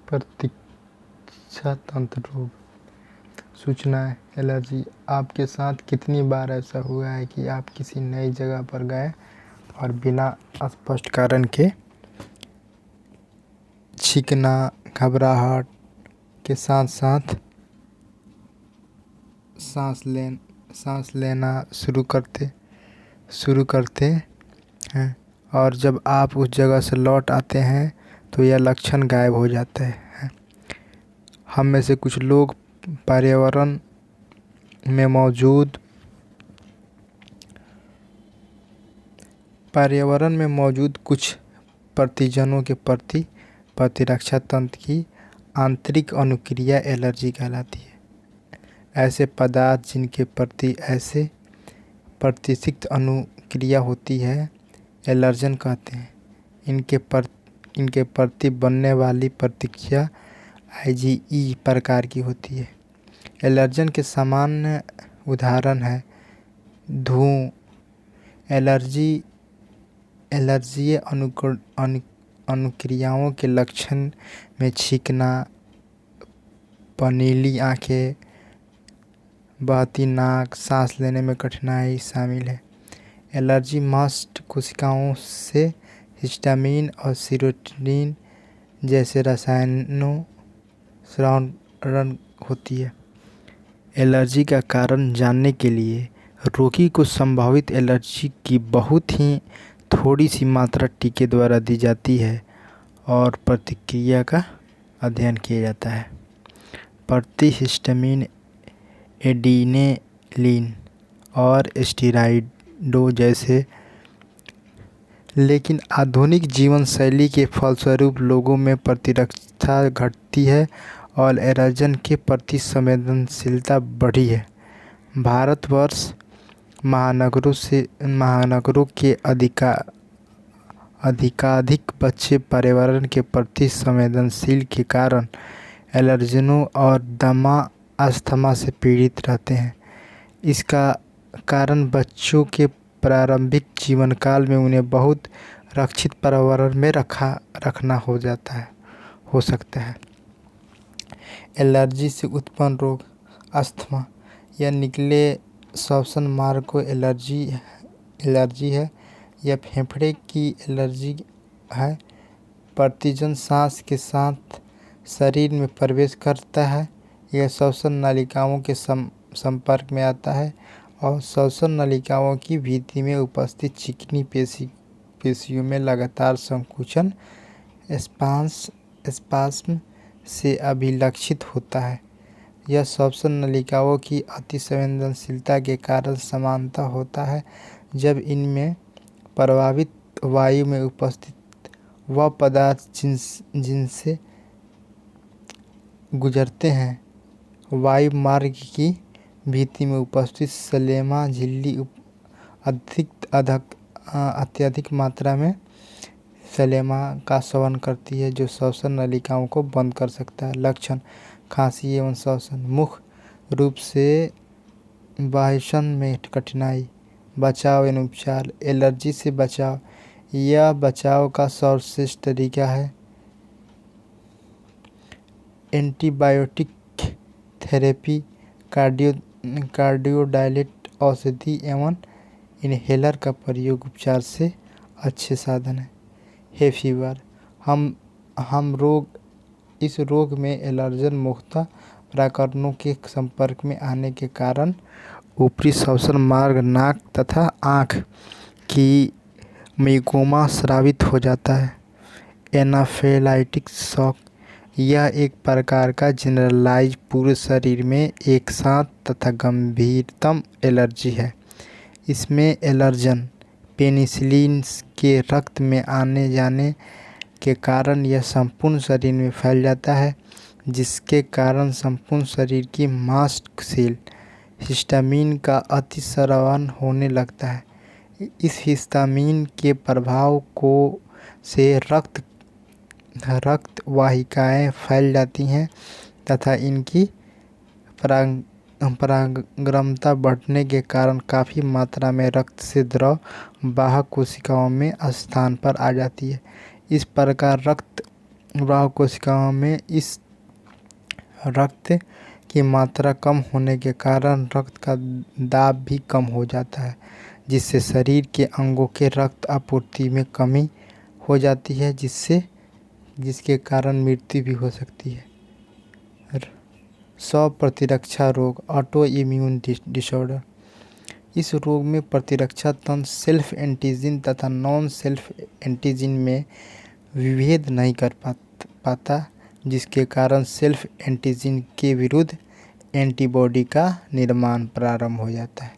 प्रतीक्षा तंत्र रोग। सूचनाएं। एलर्जी। आपके साथ कितनी बार ऐसा हुआ है कि आप किसी नई जगह पर गए और बिना स्पष्ट कारण के छींकना, घबराहट के साथ साथ सांस लेना शुरू करते हैं और जब आप उस जगह से लौट आते हैं तो यह लक्षण गायब हो जाते हैं। हम में से कुछ लोग पर्यावरण में मौजूद कुछ प्रतिजनों के प्रति प्रतिरक्षा तंत्र की आंतरिक अनुक्रिया एलर्जी कहलाती है। ऐसे पदार्थ जिनके प्रति ऐसे प्रतिरक्षित अनुक्रिया होती है एलर्जन कहते हैं। इनके प्रति बनने वाली प्रतिक्रिया IgE प्रकार की होती है। एलर्जन के सामान्य उदाहरण है धूल। एलर्जीय अनुक्रियाओं के लक्षण में छींकना, पनीली आंखें, बहती नाक, सांस लेने में कठिनाई शामिल है। एलर्जी मस्ट कोशिकाओं से हिस्टामिन और सीरोटोनिन जैसे रसायनों स्रावन होती है। एलर्जी का कारण जानने के लिए रोगी को संभावित एलर्जी की बहुत ही थोड़ी सी मात्रा टीके द्वारा दी जाती है और प्रतिक्रिया का अध्ययन किया जाता है। हिस्टामिन, एड्रेनालिन और स्टेरॉइडों जैसे। लेकिन आधुनिक जीवन शैली के फलस्वरूप लोगों में प्रतिरक्षा घटती है और एलर्जन के प्रति संवेदनशीलता बढ़ी है। भारतवर्ष महानगरों के अधिकाधिक बच्चे पर्यावरण के प्रति संवेदनशील के कारण एलर्जनों और दमा अस्थमा से पीड़ित रहते हैं। इसका कारण बच्चों के प्रारंभिक जीवन काल में उन्हें बहुत रक्षित पर्यावरण में रखना हो सकता है। एलर्जी से उत्पन्न रोग। अस्थमा यह निचले श्वसन मार्ग को एलर्जी है। यह फेफड़े की एलर्जी है। प्रतिजन सांस के साथ शरीर में प्रवेश करता है। यह श्वसन नलिकाओं के संपर्क में आता है और श्वसन नलिकाओं की भित्ति में उपस्थित चिकनी पेशियों में लगातार संकुचन स्पास्म से अभिलक्षित होता है। यह श्वसन नलिकाओं की अति संवेदनशीलता के कारण सामान्यतः होता है जब इनमें प्रभावित वायु में उपस्थित वह पदार्थ जिनसे गुजरते हैं वायु मार्ग की भित्ति में उपस्थित सलेमा झिल्ली अत्यधिक मात्रा में सलेमा का स्रावन करती है जो श्वसन नलिकाओं को बंद कर सकता है। लक्षण। खांसी एवं श्वसन। मुख्य रूप से वायुश्वासन में कठिनाई। बचाव एवं उपचार। एलर्जी से बचाव। यह बचाव का सर्वश्रेष्ठ तरीका है। एंटीबायोटिक थेरेपी, कार्डियोडायलेट औषधि एवं इनहेलर का प्रयोग उपचार से अच्छे साधन है। Hay fever. इस रोग में एलर्जन मुख्यतः प्रकरणों के संपर्क में आने के कारण ऊपरी श्वसन मार्ग, नाक तथा आँख की म्यूकोमा स्रावित हो जाता है। एनाफिलाक्टिक शॉक। यह एक प्रकार का जनरलाइज पूरे शरीर में एक साथ तथा गंभीरतम एलर्जी है। इसमें एलर्जन पेनिसिलिन के रक्त में आने जाने के कारण यह संपूर्ण शरीर में फैल जाता है जिसके कारण संपूर्ण शरीर की मांसपेशियों हिस्टामिन का अतिस्रावन होने लगता है। इस हिस्टामिन के प्रभाव से रक्त वाहिकाएं फैल जाती हैं तथा इनकी पारगम्यता बढ़ने के कारण काफ़ी मात्रा में रक्त से द्रव वाहक कोशिकाओं में स्थान पर आ जाती है। इस प्रकार रक्त प्रवाह कोशिकाओं में इस रक्त की मात्रा कम होने के कारण रक्त का दाब भी कम हो जाता है, जिससे शरीर के अंगों के रक्त आपूर्ति में कमी हो जाती है, जिसके कारण मृत्यु भी हो सकती है। स्व प्रतिरक्षा रोग, ऑटो इम्यून डिसऑर्डर। इस रोग में प्रतिरक्षा तंत्र सेल्फ एंटीजन तथा नॉन सेल्फ एंटीजन में विभेद नहीं कर पाता, जिसके कारण सेल्फ एंटीजन के विरुद्ध एंटीबॉडी का निर्माण प्रारंभ हो जाता है।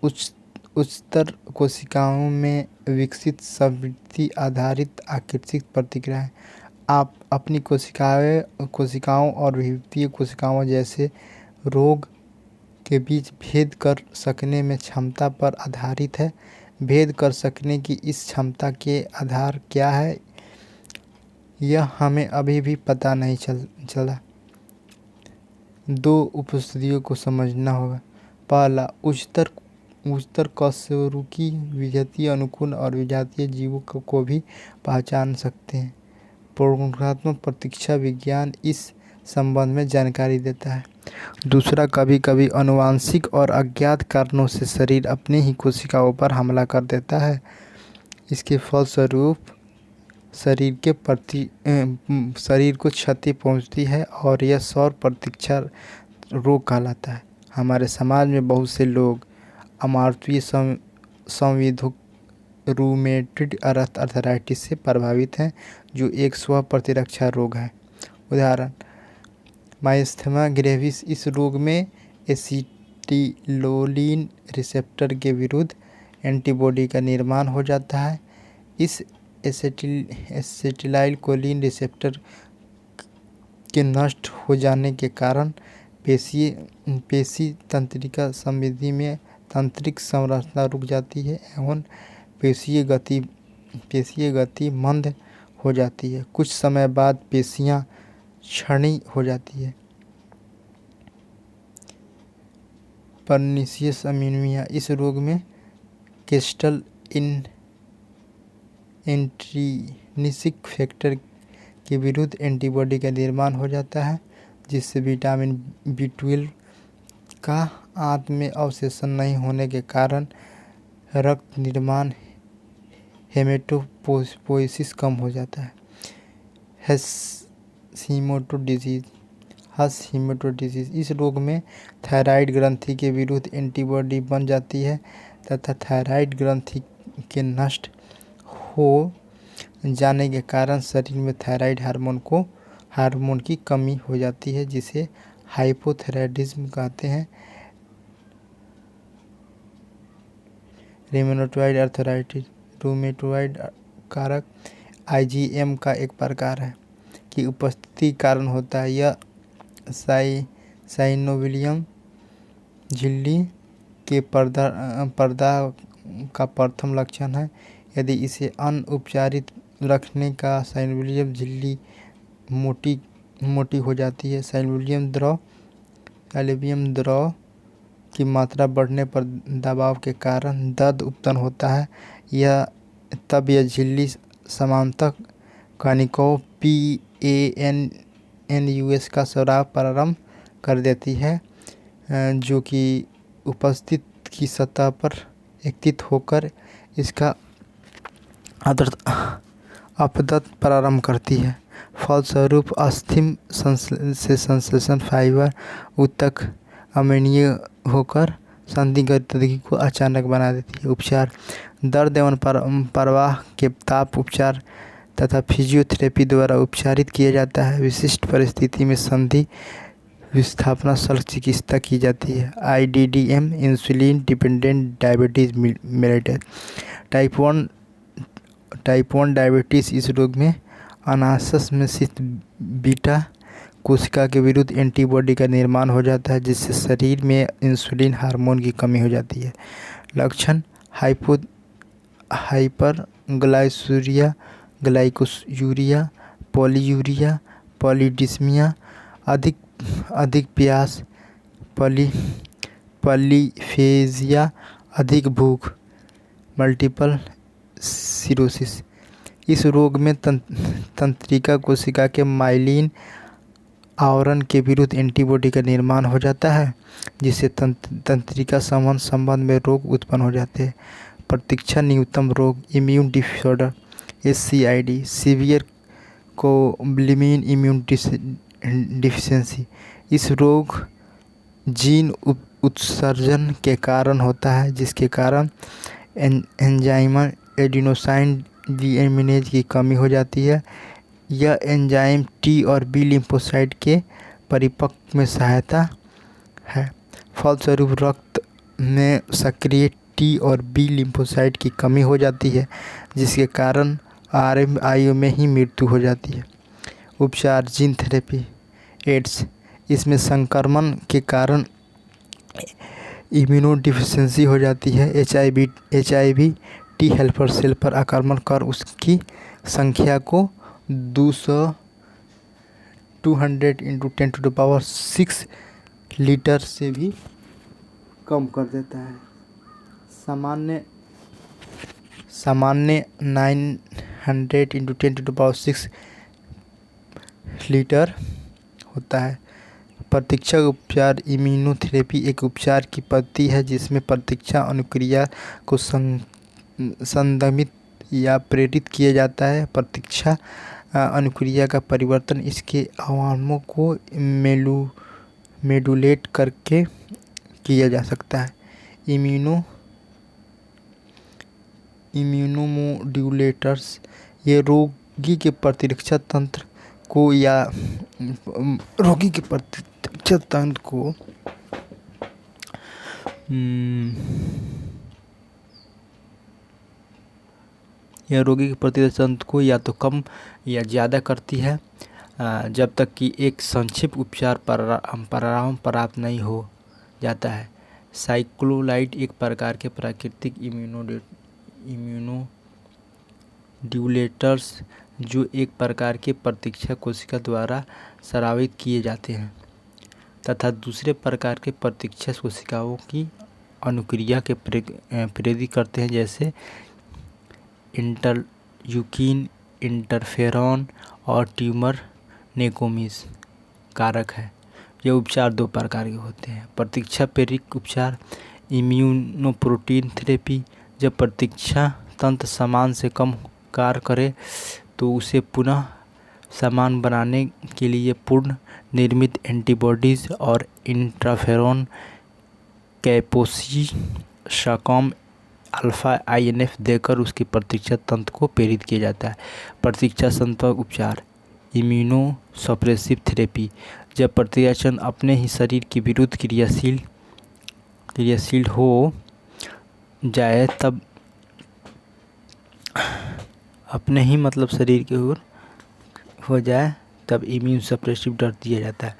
उच्चतर कोशिकाओं में विकसित संवृद्धि आधारित आकस्मिक प्रतिक्रियाएं आप अपनी कोशिकाओं और विभिन्न कोशिकाओं जैसे रोग के बीच भेद कर सकने में क्षमता पर आधारित है। भेद कर सकने की इस क्षमता के आधार क्या है, यह हमें अभी भी पता नहीं चला। दो उपस्थितियों को समझना होगा। पहला, उच्चतर कशेरुकी विजातीय अनुकूल और विजातीय जीवों को भी पहचान सकते हैं। प्रयोगात्मक प्रतीक्षा विज्ञान इस संबंध में जानकारी देता है। दूसरा, कभी कभी आनुवंशिक और अज्ञात कारणों से शरीर अपनी ही कोशिकाओं पर हमला कर देता है। इसके फलस्वरूप शरीर को क्षति पहुंचती है और यह स्व प्रतिरक्षा रोग कहलाता है। हमारे समाज में बहुत से लोग अमार्तीय संविधिक रूमेटॉइड अर्थराइटिस से प्रभावित हैं, जो एक स्व प्रतिरक्षा रोग है। उदाहरण, माइस्थेमा ग्रेविस। इस रोग में एसिटिलोलीन रिसेप्टर के विरुद्ध एंटीबॉडी का निर्माण हो जाता है। इस एसिटिलाइलकोलिन रिसेप्टर के नष्ट हो जाने के कारण पेशी तंत्रिका संविधि में तंत्रिक संरचना रुक जाती है एवं पेशीय गति मंद हो जाती है। कुछ समय बाद पेशियां क्षीण हो जाती है। Pernicious anaemia. इस रोग में क्रिस्टल इंट्रिंसिक फैक्टर के विरुद्ध एंटीबॉडी का निर्माण हो जाता है, जिससे विटामिन B12 का आंत में अवशोषण नहीं होने के कारण रक्त निर्माण हेमेटोपोइसिस कम हो जाता है। हशीमोटो डिजीज। इस रोग में थायराइड ग्रंथि के विरुद्ध एंटीबॉडी बन जाती है तथा थायराइड ग्रंथि के नष्ट हो जाने के कारण शरीर में थायराइड हार्मोन की कमी हो जाती है, जिसे हाइपोथायरायडिज्म कहते हैं। Rheumatoid arthritis. रूमेटॉइड कारक IgM का एक प्रकार है की उपस्थिति कारण होता है। यह साइनोविलियम झिल्ली के पर्दा का प्रथम लक्षण है। यदि इसे अनुपचारित रखने का साइनोविलियम झिल्ली मोटी हो जाती है। साइनोविलियम द्रव की मात्रा बढ़ने पर दबाव के कारण दर्द उत्पन्न होता है। तब यह झिल्ली समानांतर कणिकाओं PANNUS का स्राव प्रारंभ कर देती है, जो कि उपस्थित की सतह पर एकत्रित होकर इसका अपरदन प्रारंभ करती है। फलस्वरूप अस्थि से संश्लेषण फाइबर ऊतक अम्लीय होकर संधि गतिविधि को अचानक बना देती है। उपचार, दर्द एवं प्रवाह के ताप उपचार तथा फिजियोथेरेपी द्वारा उपचारित किया जाता है। विशिष्ट परिस्थिति में संधि विस्थापन शल्य चिकित्सा की जाती है। IDDM, insulin dependent diabetes mellitus. Type 1 diabetes. इस रोग में अनासस में स्थित बीटा कोशिका के विरुद्ध एंटीबॉडी का निर्माण हो जाता है, जिससे शरीर में इंसुलिन हार्मोन की कमी हो जाती है। लक्षण, हाइपरग्लाइसूरिया, ग्लाइकोसूरिया, पॉलीयूरिया, पॉलीडिस्मिया, अधिक प्यास, पॉलीफेजिया, अधिक भूख, मल्टीपल सिरोसिस। इस रोग में तंत्रिका कोशिका के माइलिन आवरण के विरुद्ध एंटीबॉडी का निर्माण हो जाता है, जिससे तंत्रिका संबंध में रोग उत्पन्न हो जाते हैं। प्रतीक्षा न्यूनतम रोग इम्यून डिसऑर्डर SCID सीवियर कोलिमिन इम्यून डिफिशिएंसी। इस रोग जीन उत्सर्जन के कारण होता है, जिसके कारण एंजाइम एडिनोसाइन डीएमिनेज की कमी हो जाती है। यह एंजाइम T और B लिम्फोसाइट के परिपक्व में सहायता है। फलस्वरूप रक्त में सक्रिय T और B लिम्फोसाइट की कमी हो जाती है, जिसके कारण आरंभ आयु में ही मृत्यु हो जाती है। उपचार जीन थेरेपी एड्स। इसमें संक्रमण के कारण इम्यूनोडिफिशियेंसी हो जाती है। HIV टी हेल्पर सेल पर आक्रमण कर उसकी संख्या को 200 × 10⁶ लीटर से भी कम कर देता है। सामान्य 900 × 10⁶ लीटर होता है। प्रतीक्षा उपचार इम्यूनोथेरेपी एक उपचार की पद्धति है जिसमें प्रतीक्षा अनुक्रिया को संदमित या प्रेरित किया जाता है। प्रतीक्षा अनुक्रिया का परिवर्तन इसके अवयवों को मेडुलेट करके किया जा सकता है। इम्यूनोमोड्यूलेटर्स ये रोगी के प्रतिरक्षा तंत्र को या तो कम या ज़्यादा करती है, जब तक कि एक संक्षिप्त उपचार परिणाम प्राप्त नहीं हो जाता है। साइक्लोलाइड एक प्रकार के प्राकृतिक इम्यूनोड्यूलेटर्स जो एक प्रकार के प्रतीक्षा कोशिका द्वारा स्रावित किए जाते हैं तथा दूसरे प्रकार के प्रतीक्षा कोशिकाओं की अनुक्रिया के प्रेरित करते हैं, जैसे इंटरल्यूकिन, इंटरफेरॉन और ट्यूमर नेकोमिस कारक है। ये उपचार दो प्रकार के होते हैं। प्रतीक्षा प्रेरक उपचार इम्यूनोप्रोटीन थेरेपी। जब प्रतीक्षा तंत्र समान से कम कार्य करे तो उसे पुनः समान बनाने के लिए पूर्ण निर्मित एंटीबॉडीज़ और इंटरफेरॉन कैप्सिकम अल्फा INF देकर उसकी प्रतीक्षा तंत्र को प्रेरित किया जाता है। प्रतीक्षा संपर्क उपचार इम्यूनोसप्रेसिव थेरेपी। जब प्रतीक्षा तंत्र अपने ही शरीर के विरुद्ध क्रियाशील हो जाए तब शरीर के ओर हो जाए तब इम्यून सप्रेसिव ड्रग दिया जाता है।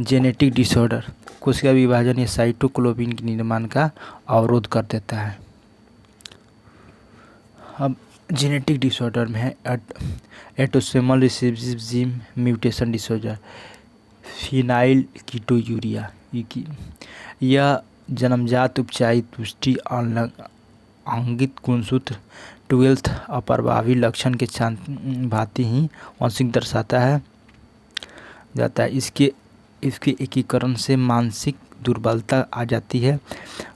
जेनेटिक डिसऑर्डर कोशिका विभाजन या साइटोस्केलेटन के निर्माण का अवरोध कर देता है। अब जेनेटिक डिसऑर्डर में है autosomal recessive gene mutation disorder phenylketonuria. यह जन्मजात उपचारित पुष्टि आंगिक गुणसूत्र 12th अप्रभावी लक्षण के भांति ही वांछित दर्शाता है जाता है। इसके एकीकरण से मानसिक दुर्बलता आ जाती है।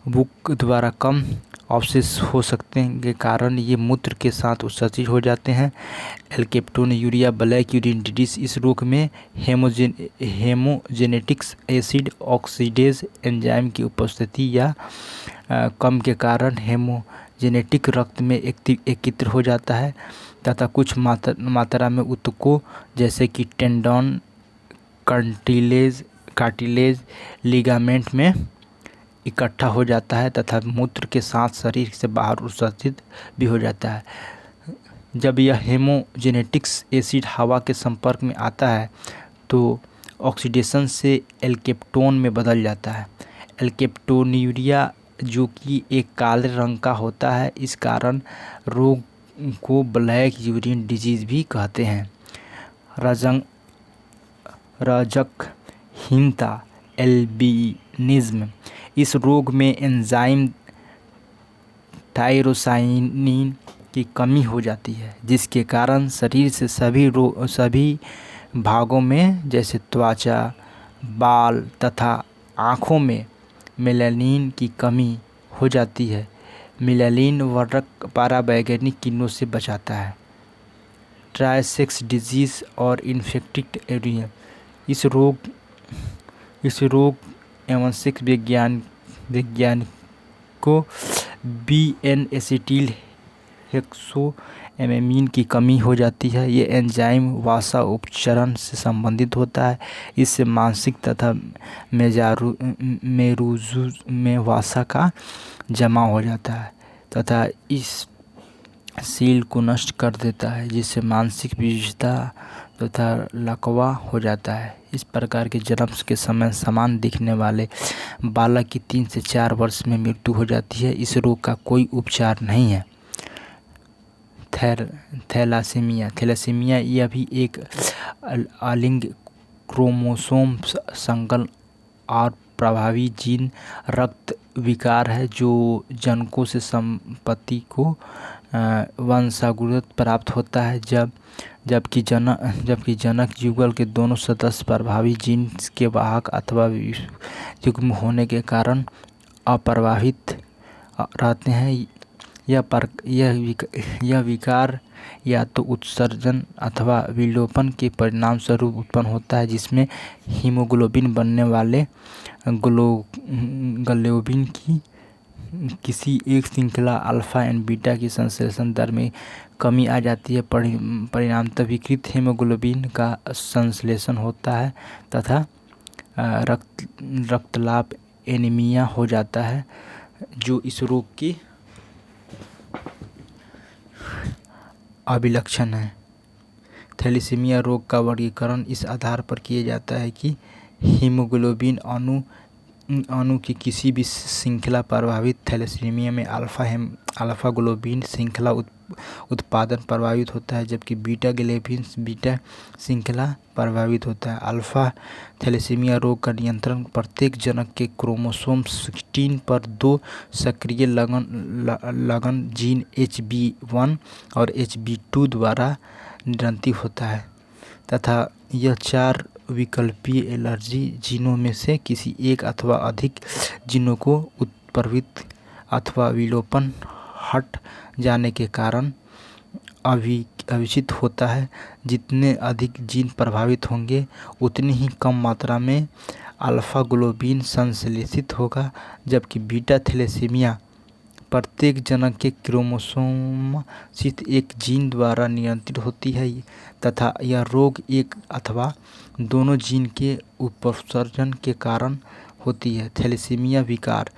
भूख द्वारा कम अवशेष हो सकते के कारण ये मूत्र के साथ उत्सर्जित हो जाते हैं। एल्केप्टोन्यूरिया ब्लैक यूरिन डिजीज। इस रोग में हेमोजेनेटिक्स एसिड ऑक्सीडेज एंजाइम की उपस्थिति या कम के कारण हेमोजेनेटिक रक्त में एकत्र हो जाता है तथा कुछ मात्रा में ऊतकों जैसे कि टेंडन, कार्टिलेज, लिगामेंट में इकट्ठा हो जाता है तथा मूत्र के साथ शरीर से बाहर उत्सर्जित भी हो जाता है। जब यह हेमोजेनेटिक्स एसिड हवा के संपर्क में आता है तो ऑक्सीडेशन से एल्केप्टोन में बदल जाता है। एल्केप्टोन्यूरिया जो कि एक काले रंग का होता है, इस कारण रोग को ब्लैक यूरिन डिजीज भी कहते हैं। रजकहीनता एल्बिनिज्म। इस रोग में एंजाइम टायरोसाइनिन की कमी हो जाती है, जिसके कारण शरीर से सभी भागों में जैसे त्वचा, बाल तथा आँखों में मेलानिन की कमी हो जाती है। मेलानिन वर्णक पराबैंगनी किरणों से बचाता है। ट्राई सेक्स डिजीज़ और इन्फेक्टेड एरिया, इस रोग एवं सेक्स वैज्ञानिकों बीएन एसिटिल हेक्सोएमामिन की कमी हो जाती है। ये एंजाइम वसा उपचरण से संबंधित होता है। इससे मांसिक तथा मेरुजू में वसा का जमा हो जाता है तथा इस सील को नष्ट कर देता है, जिससे मानसिक विविधता तथा लकवा हो जाता है। इस प्रकार के जन्म के समय समान दिखने वाले बालक की 3 से 4 वर्ष में मृत्यु हो जाती है। इस रोग का कोई उपचार नहीं है। थैलासीमिया यह भी एक अलिंग क्रोमोसोम संकलन और प्रभावी जीन रक्त विकार है, जो जनकों से संपत्ति को वंशानुगत प्राप्त होता है। जबकि जनक युगल के दोनों सदस्य प्रभावी जीन के वाहक अथवा युग्म होने के कारण अप्रभावित रहते हैं। यह विकार या तो उत्सर्जन अथवा विलोपन के परिणाम स्वरूप उत्पन्न होता है, जिसमें हीमोग्लोबिन बनने वाले ग्लोबिन की किसी एक श्रृंखला अल्फा एंड बीटा की संश्लेषण दर में कमी आ जाती है। परिणामतः विकृत हीमोग्लोबिन का संश्लेषण होता है तथा रक्तलाप एनीमिया हो जाता है, जो इस रोग की अभिलक्षण है। थैलेसीमिया रोग का वर्गीकरण इस आधार पर किया जाता है कि हीमोग्लोबिन अणु की किसी भी श्रृंखला प्रभावित। थैलेसीमिया में अल्फा ग्लोबिन श्रृंखला उत्पादन प्रभावित होता है, जबकि बीटा ग्लोबिन बीटा श्रृंखला प्रभावित होता है। अल्फा थैलेसीमिया रोग का नियंत्रण प्रत्येक जनक के क्रोमोसोम 16 पर 2 सक्रिय लगन जीन HB1 और HB2 द्वारा नियंत्रित होता है तथा यह 4 विकल्पीय एलर्जी जीनों में से किसी एक अथवा अधिक जीनों को उत्परिवर्तित अथवा विलोपन हट जाने के कारण अविचित होता है। जितने अधिक जीन प्रभावित होंगे, उतनी ही कम मात्रा में अल्फा ग्लोबिन संश्लेषित होगा, जबकि बीटा थैलेसीमिया प्रत्येक जनक के क्रोमोसोम स्थित एक जीन द्वारा नियंत्रित होती है तथा यह रोग एक अथवा दोनों जीन के उपसर्जन के कारण होती है। थैलेसीमिया विकार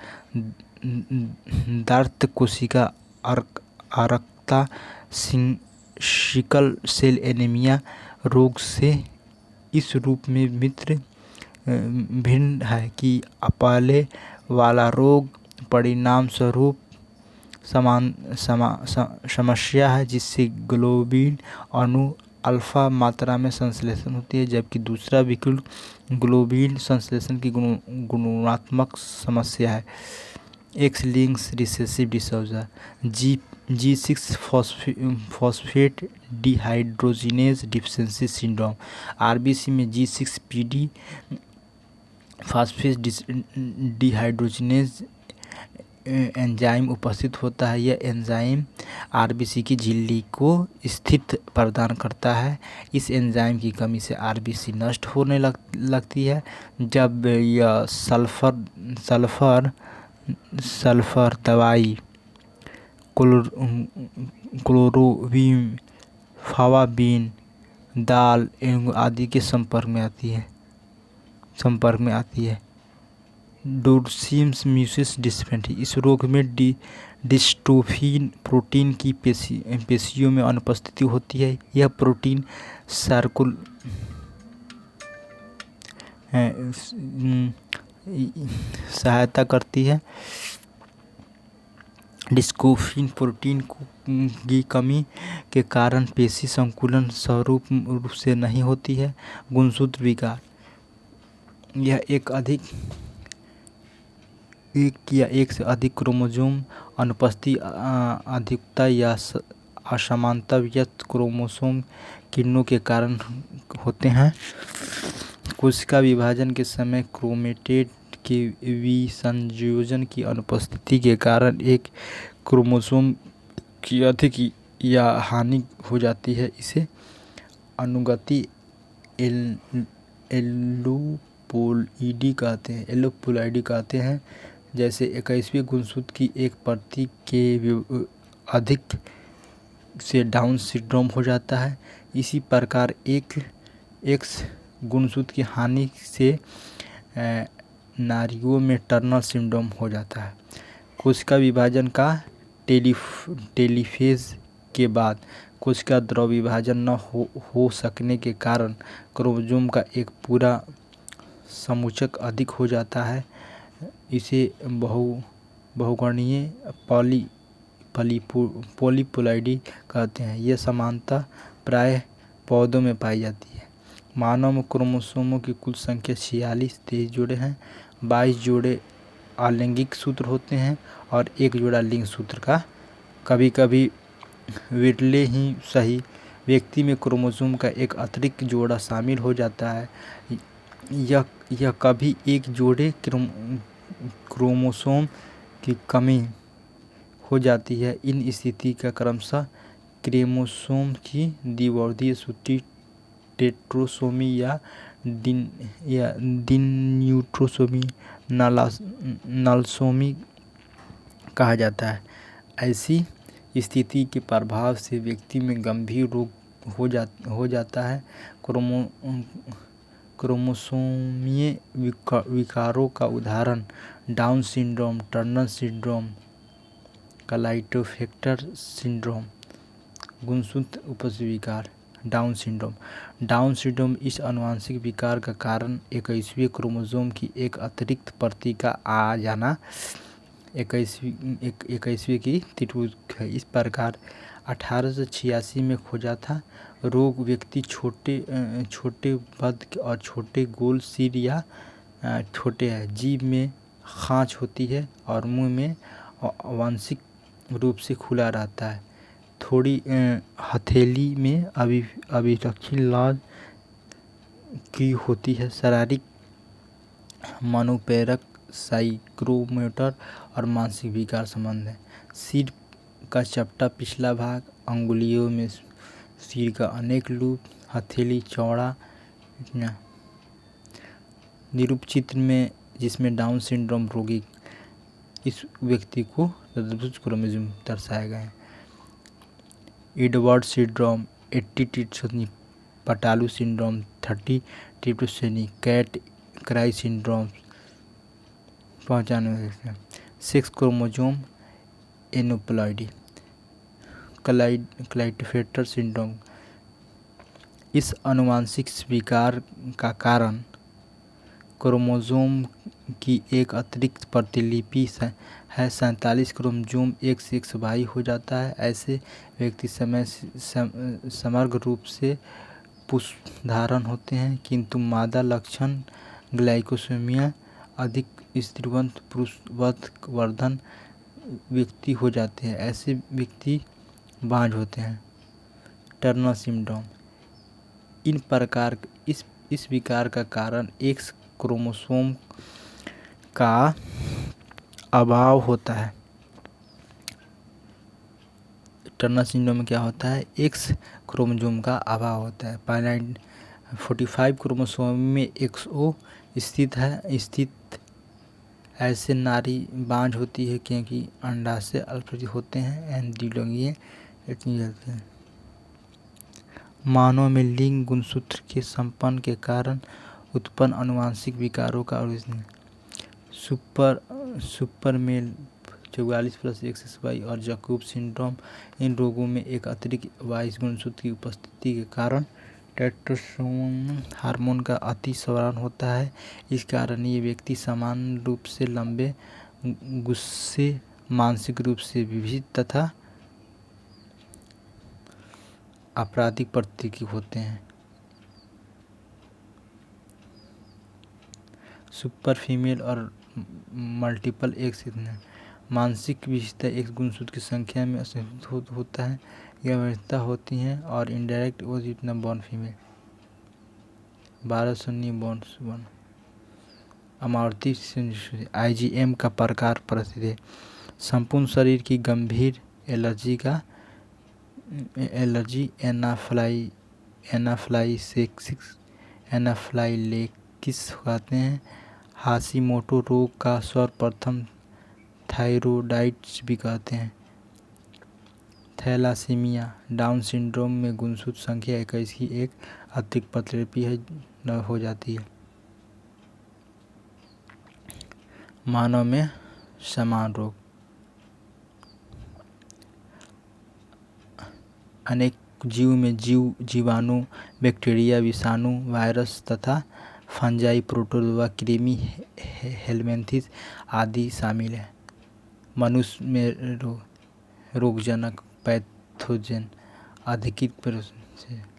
दार्थ कोशिका अरक्ता सिकल सेल एनीमिया रोग से इस रूप में भिन्न है कि पहले वाला रोग परिणाम स्वरूप समस्या है, जिससे ग्लोबिन अणु अल्फा मात्रा में संश्लेषण होती है, जबकि दूसरा विकल्प ग्लोबिन संश्लेषण की गुणात्मक समस्या है। X linked recessive disorder G6 phosphate dehydrogenase deficiency syndrome. RBC में G6PD फॉस्फेट डिहाइड्रोजिनेज एंजाइम उपस्थित होता है। यह एंजाइम RBC की झिल्ली को स्थिति प्रदान करता है। इस एंजाइम की कमी से RBC नष्ट होने लगती है। जब यह सल्फर दवाई क्लोरोविन, फावाबिन, दाल आदि के संपर्क में आती है। डोर्सियस म्यूसिस डिस्पेंटी, इस रोग में डिस्ट्रोफिन प्रोटीन की पेशियों में अनुपस्थिति होती है। यह प्रोटीन सहायता करती है। डिस्ट्रोफिन प्रोटीन की कमी के कारण पेशी संकुलन स्वाभाविक रूप से नहीं होती है। गुणसूत्र विकार, यह एक या एक से अधिक क्रोमोसोम अनुपस्थिति, अधिकता या असमानता व्यक्त क्रोमोसोम किरणों के कारण होते हैं। कोशिका विभाजन के समय क्रोमेटिड के विसंयोजन की अनुपस्थिति के कारण एक क्रोमोसोम की अधिक या हानि हो जाती है। इसे अनुगति एलोपोलॉइडी कहते हैं। जैसे 21वीं गुणसूत्र की एक प्रति के अधिक से डाउन सिंड्रोम हो जाता है। इसी प्रकार एक एक्स गुणसूत्र की हानि से नारियों में टर्नर सिंड्रोम हो जाता है। कोशिका विभाजन का टेलीफेज के बाद कोशिका द्रव विभाजन न हो सकने के कारण क्रोमोसोम का एक पूरा समुच्चय अधिक हो जाता है। इसे बहुवर्णीय पॉलीप्लॉइडी कहते हैं। यह समानता प्रायः पौधों में पाई जाती है। मानव में क्रोमोसोमों की कुल संख्या 46 23 जोड़े हैं। 22 जोड़े अलैंगिक सूत्र होते हैं और एक जोड़ा लिंग सूत्र का। कभी कभी विरले ही सही व्यक्ति में क्रोमोसोम का एक अतिरिक्त जोड़ा शामिल हो जाता है। यह कभी एक जोड़े क्रोमोसोम की कमी हो जाती है। इन स्थिति का क्रमशः क्रोमोसोम की द्विवर्षीय त्रुटि टेट्रोसोमी या डिन्यूट्रोसोमी नलसोमी कहा जाता है। ऐसी स्थिति के प्रभाव से व्यक्ति में गंभीर रोग हो जाता है। क्रोमोसोमीय विकारों का उदाहरण Down syndrome, Turner syndrome, Klinefelter syndrome. गुणसूत्र उपस्विकार डाउन सिंड्रोम इस आनुवंशिक विकार का कारण 21वें क्रोमोसोम की एक अतिरिक्त प्रति का आ जाना 21वें की त्रुटि है। इस प्रकार 1886 में खोजा था। रोग व्यक्ति छोटे बद और छोटे गोल सिर या छोटे है। जीभ में खांच होती है और मुंह में आंशिक रूप से खुला रहता है। थोड़ी हथेली में अभिलक्षी लाज की होती है। शारीरिक मनोप्रेरक साइकोमोटर और मानसिक विकार संबंध है। सिर का चपटा पिछला भाग, अंगुलियों में सिर का अनेक लूप, हथेली चौड़ा। निरूप चित्र में जिसमें डाउन सिंड्रोम रोगी इस व्यक्ति को तद्भुत क्रोमोसोम दर्शाए गए हैं। Edward syndrome 80 trisomy, Patau syndrome 30 trisomy, cat cry syndrome 95। Sex chromosome aneuploidy, Klinefelter syndrome. इस आनुवंशिक विकार का कारण क्रोमोसोम की एक अतिरिक्त प्रतिलिपि है। 47 क्रोमोसोम एक से एक भाई हो जाता है। ऐसे व्यक्ति समग्र रूप से पुष्पधारण होते हैं, किंतु मादा लक्षण ग्लाइकोसेमिया अधिक स्त्रीवंत पुरुषवर्धन व्यक्ति हो जाते हैं। ऐसे व्यक्ति बांझ होते हैं। टर्नर सिंड्रोम इस विकार का कारण एक्स क्रोमोसोम का अभाव होता है। टर्नर सिंड्रोम में क्या होता है? एक्स क्रोमोसोम का अभाव होता है। 45 क्रोमोसोम में XO स्थित ऐसे नारी बांझ होती है क्योंकि अंडाशय अल्पसंख्यक होते हैं। द्विलिंगीय इतनी होते हैं। मानव में लिंग गुणसूत्र के संपन्न के कारण उत्पन्न आनुवंशिक विकारों का ओरिजिन सुपर मेल 44+XXY और जैकोब सिंड्रोम। इन रोगों में एक अतिरिक्त Y गुणसूत्र की उपस्थिति के कारण टेस्टोस्टेरोन हार्मोन का अति स्राव होता है। इस कारण ये व्यक्ति समान रूप से लंबे, गुस्से, मानसिक रूप से विभेद तथा आपराधिक प्रवृत्ति के होते हैं। सुपर फीमेल और मल्टीपल एक्स मानसिक विशेषता एक गुणसूत्र की संख्या में असंतुलित होता है। यह विविधता होती हैं और इनडायरेक्ट वो जितना बॉर्न फीमेल 12 बॉन्ड्स वन अमावृत्ति IgM का प्रकार परिस्थिति है। संपूर्ण शरीर की गंभीर एलर्जी एनाफ्लाइलेक्सिस कहते हैं। हाशिमोटो रोग का सर्वप्रथम थायरोइडाइटिस भी कहते हैं। थैलासीमिया डाउन सिंड्रोम में गुणसूत्र संख्या 21 की एक अतिरिक्त प्रतिलिपि है हो जाती है। मानव में समान रोग अनेक जीव में जीवाणु, बैक्टीरिया, विषाणु, वायरस तथा फंजाई, प्रोटोजोआ, कृमि, हेलमिंथेस आदि शामिल हैं। मनुष्य में रोगजनक पैथोजन अधिकृत से